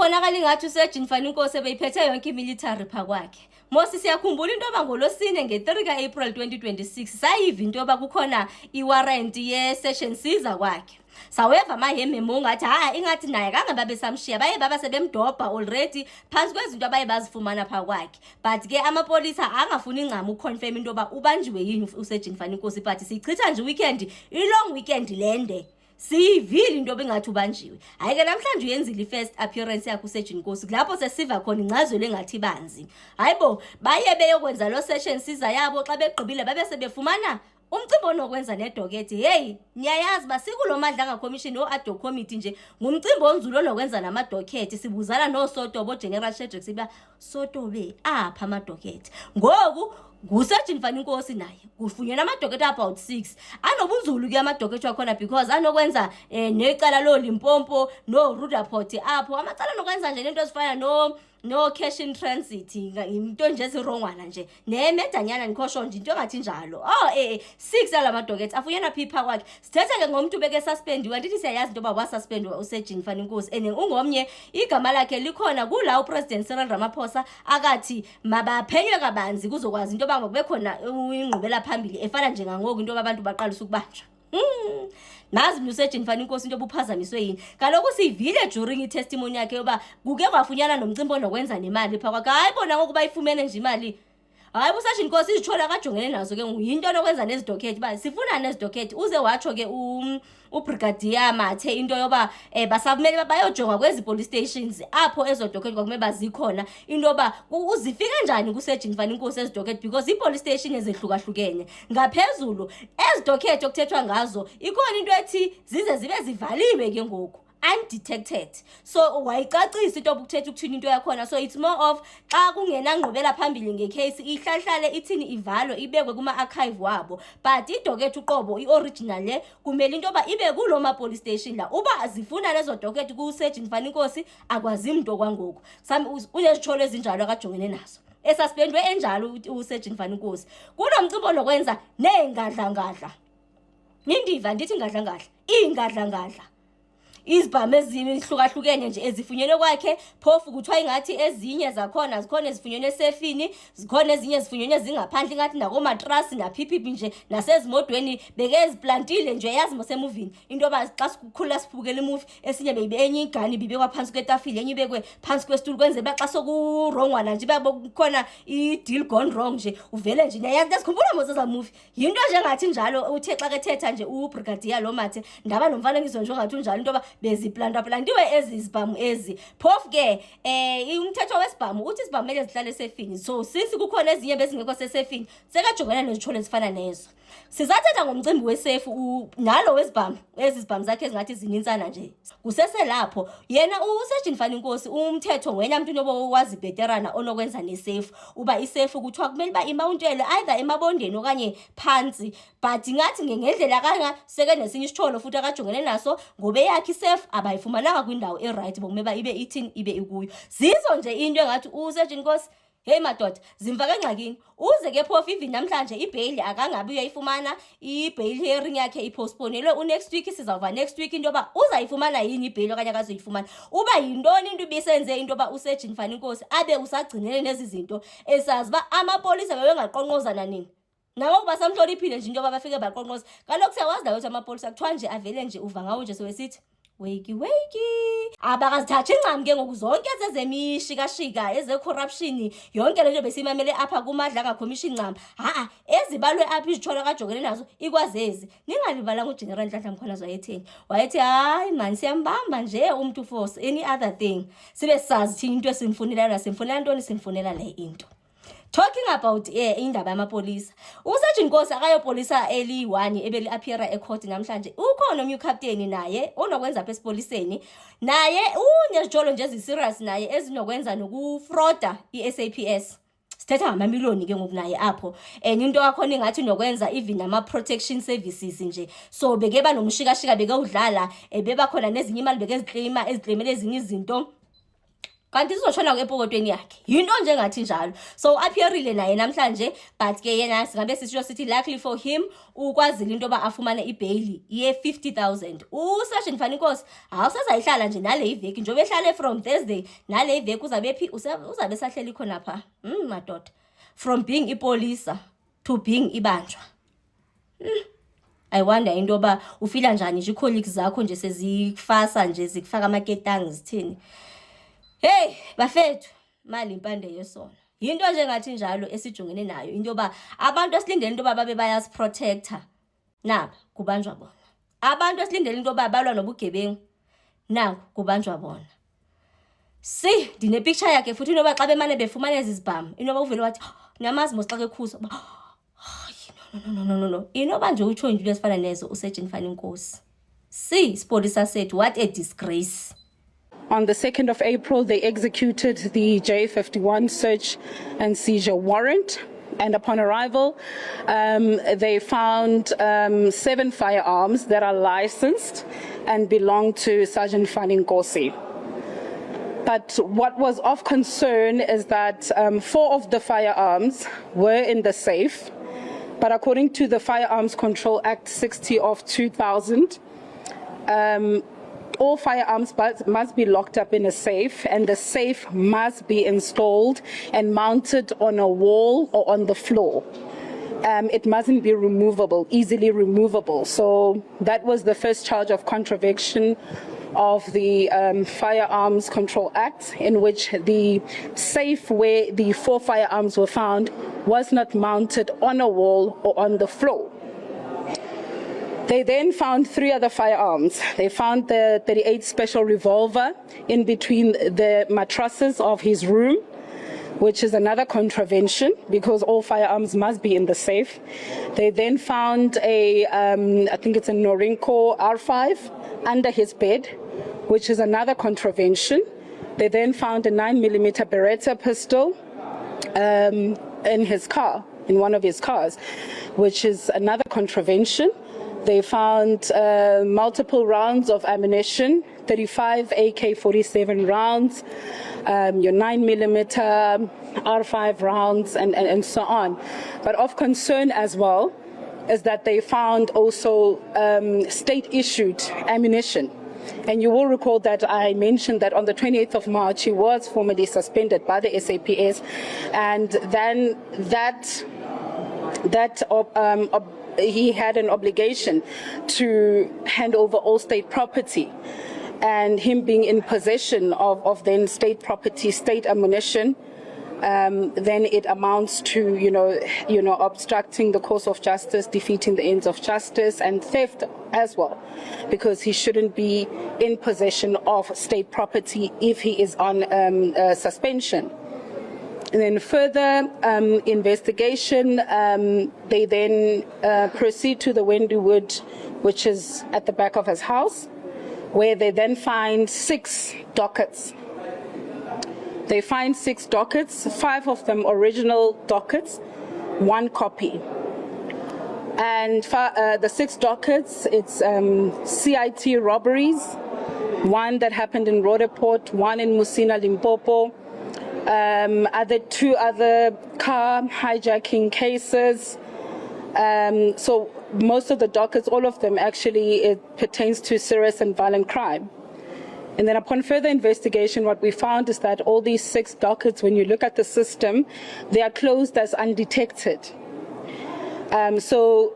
kubonakala ingathi uSearch Mfaninkosi beyiphethe yonke imilitary phakwakhe. Mosi siyakhumbula into yoba ngolosine nge-3 ka-April 2026 sayiva into yoba kukhona iwarrant ye-session siza kwakhe. Saweva mahememo ngathi ingathi naye kangababe samshiya baye baba sebemdobha already phansi kwezinto abaye bazifumana phakwakhe. But ke amapolisa angafuni incama uconfirm into yoba ubanjiwe yini uSearch Mfaninkosi, but sichitha nje weekend, i-long weekend lende. Siyivile into bengathi ubanjiwe. Hayi ke namhlanje uyenzile i-first appearance yakhe uSearch Nkosi. Lapho sesiva khona incazelo engathi banzi. Hayibo baye beyokwenza lo session siza yabo xa begqibile babe sebefumana umcimbi onokwenza nedokethi. Hey, niyayazi basikulo madlanga commission o-ad-hoc committee nje ngumcimbi onzulu onokwenza namadokethi. Sibuzala noSotobo General Shadrack siba Sotobe apha amadokethi. Ngoku nguSearch Mfaninkosi naye kufunyana amadokethi about 6 anobunzulu ke amadokethi wakhona because anokwenza necala lo Limpopo no Rudaport apho amacala nokwenza nje into ezifana no cash in transit into nje ezirongwana nje nemedanyana nikhosho nje into engathi njalo 6 ala madokethi afunyana phipha kwakhe. Sithetha ke ngomuntu beke suspendiwe ndithi siyayazi into ba suspendwa uSearch Mfaninkosi and ungomnye igama lakhe likhona kula uPresident Cyril Ramaphosa akathi mabaphenywe kabanzi kuzokwazi into kube khona ingqubela phambili efana njengangoku into abantu baqalisa ukubanjwa. Nazi uSearch Mfaninkosi into obuphazamiswe yini. Kaloku sivile during i-testimony yakhe yoba kuke kwafunyana nomcimbi onokwenza nemali pha kwakhe. Hayi bona ngoku bayifumene nje imali. Hayi uSearch Nkosi izithola kajongene nazo ke nguyinto onokwenza nezidokethi ba sifuna nezidokethi uze watsho ke uBrigadier Mathe into yoba basavumele bayojonga kwezi police stations apho ezodokethi kwakumele bazikhona into yoba uzifika kanjani kuSearch Mfaninkosi ezidokethi because ipolice station ezehlukahlukene ngaphezulu ezidokethi okuthethwa ngazo ikhona into ethi zize zibe zivaliwe ke ngoku undetected. So wayicacisa into obukuthetha ukuthini into yakhona. So it's more of xa kungena ngqubela phambili ngecase ihlahlale ithini ivalo ibekwe kuma archive wabo, but idokethi uqobo ioriginal le kumele into yoba ibe kulo ma police station la uba azifuna lezo dokethi kuSearch Mfaninkosi akwazi umuntu kwangoku unezitholo ezinjalo akajongene nazo esuspendwe enjalo uSearch Mfaninkosi kunomcimbi onokwenza nengadla nindiva ndithi ingadla izibhamu ezihlukahlukene nje ezifunyene kwakhe phofu kuthiwa ingathi ezinye zakhona zikhona ezifunyene esefini zikhona ezinye zifunyene zingaphandle ngathi nakomatrasi naphiphipi nje nasezimodweni beke eziplantile nje yazi mosemovini into yoba xa sikhula siphukela imovie esinye beyibe enye igani bibekwa phansi kwetafile enye ibekwe phansi kwesitulo kwenzela xa sokurongwana nje kukhona i-deal gone wrong nje uvele nje yazi sikhumbula moseza movie yinto nje ngathi njalo uthe xa kethetha nje uBrigadier lo Mathe ndaba nomfanekiso nje ongathi njalo into yoba beziplantiwe ezizibhamu ezi phofu ke umthetho wesibhamu uthi izibhamu mele zihlale esefini. So since kukhona ezinye bezingekho sesefini sekajongana nezithole ezifana nezo. Sizathetha ngomcimbi wesefu nalo wesibhamu ezizibhamu zakhe ezingathi zinintsana nje kusese lapho yena uSearch Mfaninkosi umthetho ngwenya umuntu nobo wazi veteran onokwenza nesefu uba isefu kuthiwa kumele ba imountele either emabondeni okanye phansi, but ngathi ngendlela kanga seke nesinye isitholo futhi akajongene naso ngobe yakhe isefu abayifumananga kwindawo eright bokumele ba ibe ithini ibe ikuyo. Zizo nje into engathi uSearch Nkosi hey madoda zimfaka engxakini uze ke phofu even namhlanje ibail akangabi uyayifumana ibail hearing yakhe ipostponelwe next week sizawuva next week into yoba uzayifumana yini ibail okanye akazoyifumana uba yintoni into ibisenze into yoba uSearch Mfaninkosi abe usagcinele nezi zinto esazi ba amapolisa bebengaqonqozana nini nawo basamhloniphile nje into yoba bafike baqonqoza. Kaloku siyawazi lawo ukuthi amapolisa kuthiwa nje avele nje uva ngawo nje sowesithi weki abakazithatha incam ke ngoku zonke zezemishikashika eze-corruption yonke lento besimamele apha kumadlanga commission ncam ezibalwe apha izithola kajongene nazo ikwazezi. Ningalibalanga uGeneral Nhlanhla Mkhwanazi wayethi hayi man siyambamba nje umuntu force any other thing sibe sazi thina into esimfunela simfunela ntoni simfunela le into. Talking about indaba yamapolisa uSearch Nkosi akayopolisa eli1 ebeli appeara ecourt namhlanje ukhona omnye captain naye onokwenza apha esipoliseni naye unezijolo nje eziserious naye ezinokwenza nokufrauda iSAPS. Sithetha ngamamiliyoni ke ngoku naye apho into yakhona ingathi nokwenza even ama protection services nje. So beke banomshikashika beke udlala beba khona nezinye imali beke eziclaimele ezinye izinto kanti sizotshona epokotweni yakhe yinto nje ngathi njalo. So appearile naye namhlanje, but ke yena singabe sisho sithi luckily for him ukwazile into ba afumane ibail ye 50,000. Sergeant Mfana Nkosi awusazayihlala nje nale iveki njengoba ehlale from Thursday nale iveki uzabe phi uzabe sahleli khona pha madoda, from being ipolisa to being ibanjwa. I wonder into ba ufila njani nje colleagues zakho nje sezikufasa nje zikufaka amaketanga zithini. Hey bafethu, mali impande yesona yinto nje ngathi njalo esijongene nayo, into ba abantu esilindele into ba babe bayasiprotector naba kubanjwa bona, abantu esilindele into ba balwa nobugebengu naku kubanjwa bona. Si ndine picture yakhe futhi into ba xa bemane befumana ezizibhamu inoba uvele wathi niyamazi mos xa kekhusa no inoba nje utsho into esifana nezo uSergeant Mfana Nkosi. Si sipolisa sethu, what a disgrace. On the 2nd of April, they executed the J51 search and seizure warrant. And upon arrival, they found 7 firearms that are licensed and belong to Sergeant Mfana Nkosi. But what was of concern is that 4 of the firearms were in the safe. But according to the Firearms Control Act 60 of 2000, all firearms must be locked up in a safe, and the safe must be installed and mounted on a wall or on the floor. It mustn't be removable, easily removable. So that was the first charge of contravention of the Firearms Control Act, in which the safe where the 4 firearms were found was not mounted on a wall or on the floor. They then found 3 other firearms. They found the .38 special revolver in between the mattresses of his room, which is another contravention because all firearms must be in the safe. They then found I think it's a Norinco R5 under his bed, which is another contravention. They then found a 9mm Beretta pistol in his car, in one of his cars, which is another contravention. They found multiple rounds of ammunition, 35 AK-47 rounds, your 9mm R5 rounds, and so on. But of concern as well is that they found also state-issued ammunition. And you will recall that I mentioned that on the 28th of March, he was formally suspended by the SAPS, and then he had an obligation to hand over all state property, and him being in possession of then state property, state ammunition, then it amounts to obstructing the course of justice, defeating the ends of justice, and theft as well, because he shouldn't be in possession of state property if he is on suspension. And then further investigation, they then proceed to the Wendywood, which is at the back of his house, where they then find 6 dockets. They find 6 dockets, 5 of them original dockets, 1 copy. And the 6 dockets, it's CIT robberies, 1 that happened in Roodepoort, 1 in Musina, Limpopo, 2 other car hijacking cases. So most of the dockets, all of them actually, it pertains to serious and violent crime. And then upon further investigation, what we found is that all these 6 dockets, when you look at the system, they are closed as undetected. So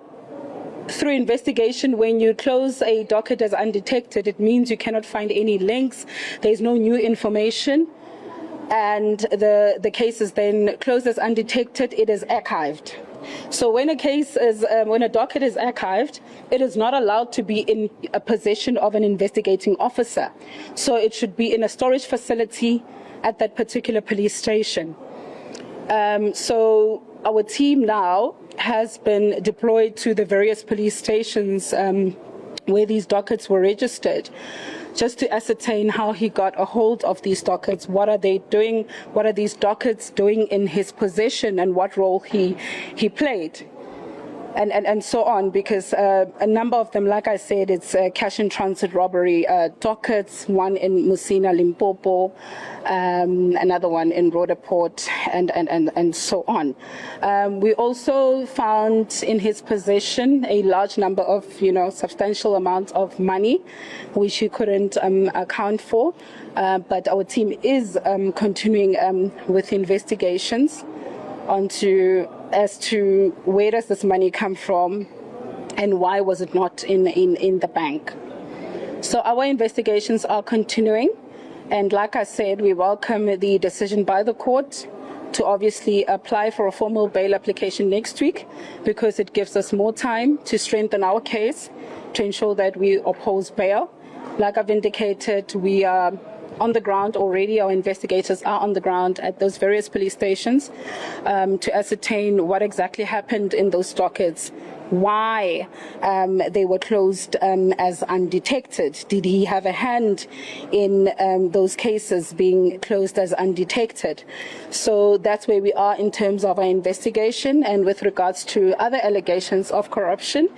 through investigation, when you close a docket as undetected, it means you cannot find any links, there's no new information, and the case is then closed as undetected, it is archived. So when when a docket is archived, it is not allowed to be in a possession of an investigating officer. So it should be in a storage facility at that particular police station. So our team now has been deployed to the various police stations where these dockets were registered, just to ascertain how he got a hold of these dockets, what are they doing, what are these dockets doing in his possession, and what role he played. and so on, because a number of them, like I said, it's cash in transit robbery dockets, one in Musina, Limpopo, another one in Roodepoort, and so on. We also found in his possession a large number of, substantial amounts of money, which he couldn't account for. But our team is continuing with investigations as to where does this money come from and why was it not in the bank. So our investigations are continuing, and like I said, we welcome the decision by the court to obviously apply for a formal bail application next week, because it gives us more time to strengthen our case to ensure that we oppose bail. Like I've indicated, we are on the ground already. Our investigators are on the ground at those various police stations to ascertain what exactly happened in those dockets, why they were closed as undetected. Did he have a hand in those cases being closed as undetected? So that's where we are in terms of our investigation. And with regards to other allegations of corruption,